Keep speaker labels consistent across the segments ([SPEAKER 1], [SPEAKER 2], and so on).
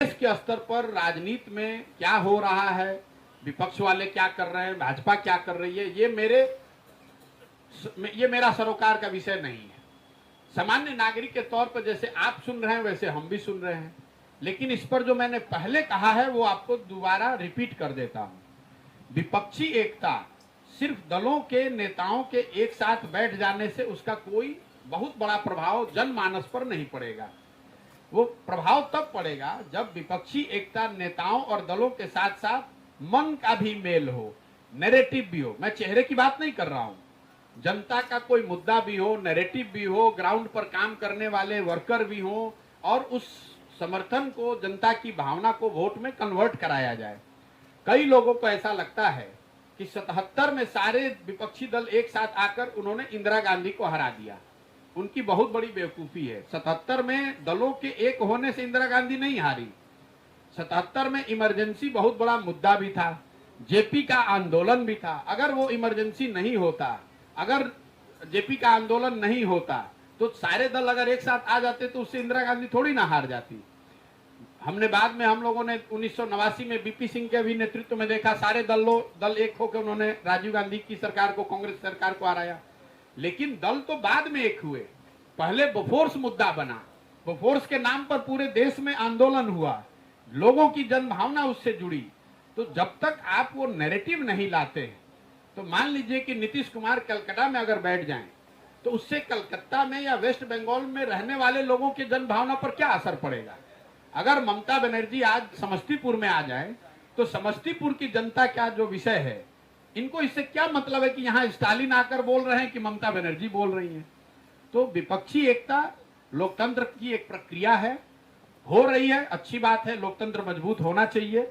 [SPEAKER 1] देश के स्तर पर राजनीति में क्या हो रहा है, विपक्ष वाले क्या कर रहे हैं, भाजपा क्या कर रही है, ये मेरा सरोकार का विषय नहीं है। सामान्य नागरिक के तौर पर जैसे आप सुन रहे हैं वैसे हम भी सुन रहे हैं, लेकिन इस पर जो मैंने पहले कहा है वो आपको दोबारा रिपीट कर देता हूं। विपक्षी एकता सिर्फ दलों के नेताओं के एक साथ बैठ जाने से उसका कोई बहुत बड़ा प्रभाव जनमानस पर नहीं पड़ेगा। वो प्रभाव तब पड़ेगा जब विपक्षी एकता नेताओं और दलों के साथ साथ मन का भी मेल हो, नैरेटिव भी हो। मैं चेहरे की बात नहीं कर रहा हूं, जनता का कोई मुद्दा भी हो, नैरेटिव भी हो, ग्राउंड पर काम करने वाले वर्कर भी हो और उस समर्थन को, जनता की भावना को वोट में कन्वर्ट कराया जाए। कई लोगों को ऐसा लगता है कि 77 में सारे विपक्षी दल एक साथ आकर उन्होंने इंदिरा गांधी को हरा दिया। उनकी बहुत बड़ी बेवकूफी है। 77 में दलों के एक होने से इंदिरा गांधी नहीं हारी। 77 में इमरजेंसी बहुत बड़ा मुद्दा भी था, जेपी का आंदोलन भी था। अगर वो इमरजेंसी नहीं होता, अगर जेपी का आंदोलन नहीं होता, तो सारे दल अगर एक साथ आ जाते तो उससे इंदिरा गांधी थोड़ी ना हार जाती। हमने बाद में हम लोगों ने 1989 में बीपी सिंह के भी नेतृत्व में देखा, सारे दल एक होकर उन्होंने राजीव गांधी की सरकार को, कांग्रेस सरकार को हराया। लेकिन दल तो बाद में एक हुए। पहले बोफोर्स मुद्दा बना, बोफोर्स के नाम पर पूरे देश में आंदोलन हुआ, लोगों की जनभावना उससे जुड़ी। तो जब तक आप वो नैरेटिव नहीं लाते, तो मान लीजिए कि नीतीश कुमार कलकत्ता में अगर बैठ जाएं, तो उससे कलकत्ता में या वेस्ट बंगाल में रहने वाले लोगों की जनभावना पर क्या असर पड़ेगा। अगर ममता बनर्जी आज समस्तीपुर में आ जाए, तो समस्तीपुर की जनता का जो विषय है, इनको इससे क्या मतलब है कि यहाँ स्टालिन आकर बोल रहे हैं कि ममता बनर्जी बोल रही हैं। तो विपक्षी एकता लोकतंत्र की एक प्रक्रिया है, हो रही है, अच्छी बात है, लोकतंत्र मजबूत होना चाहिए।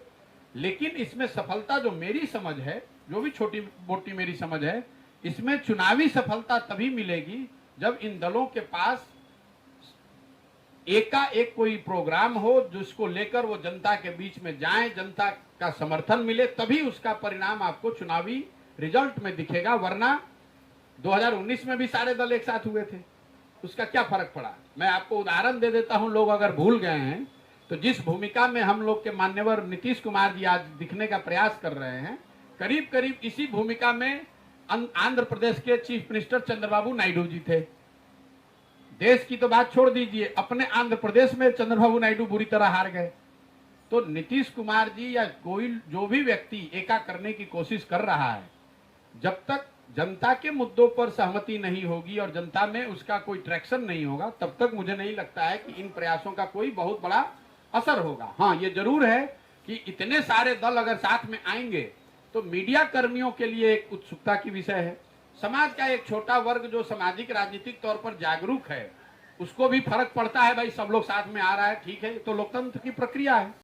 [SPEAKER 1] लेकिन इसमें सफलता जो मेरी समझ है, जो भी छोटी मोटी मेरी समझ है, इसमें चुनावी सफलता तभी मिलेगी जब इन दलों के पास एक कोई प्रोग्राम हो जिसको लेकर वो जनता के बीच में जाए, जनता का समर्थन मिले, तभी उसका परिणाम आपको चुनावी रिजल्ट में दिखेगा। वरना 2019 में भी सारे दल एक साथ हुए थे, उसका क्या फर्क पड़ा। मैं आपको उदाहरण दे देता हूं, लोग अगर भूल गए हैं तो जिस भूमिका में हम लोग के मान्यवर नीतीश कुमार जी आज दिखने का प्रयास कर रहे हैं, करीब करीब इसी भूमिका में आंध्र प्रदेश के चीफ मिनिस्टर चंद्रबाबू नायडू जी थे। देश की तो बात छोड़ दीजिए, अपने आंध्र प्रदेश में चंद्रबाबू नायडू बुरी तरह हार गए। तो नीतीश कुमार जी या कोई जो भी व्यक्ति एका करने की कोशिश कर रहा है, जब तक जनता के मुद्दों पर सहमति नहीं होगी और जनता में उसका कोई ट्रैक्शन नहीं होगा, तब तक मुझे नहीं लगता है कि इन प्रयासों का कोई बहुत बड़ा असर होगा। हाँ, ये जरूर है कि इतने सारे दल अगर साथ में आएंगे तो मीडिया कर्मियों के लिए एक उत्सुकता की विषय है। समाज का एक छोटा वर्ग जो सामाजिक राजनीतिक तौर पर जागरूक है, उसको भी फर्क पड़ता है, भाई सब लोग साथ में आ रहा है, ठीक है, तो लोकतंत्र की प्रक्रिया है।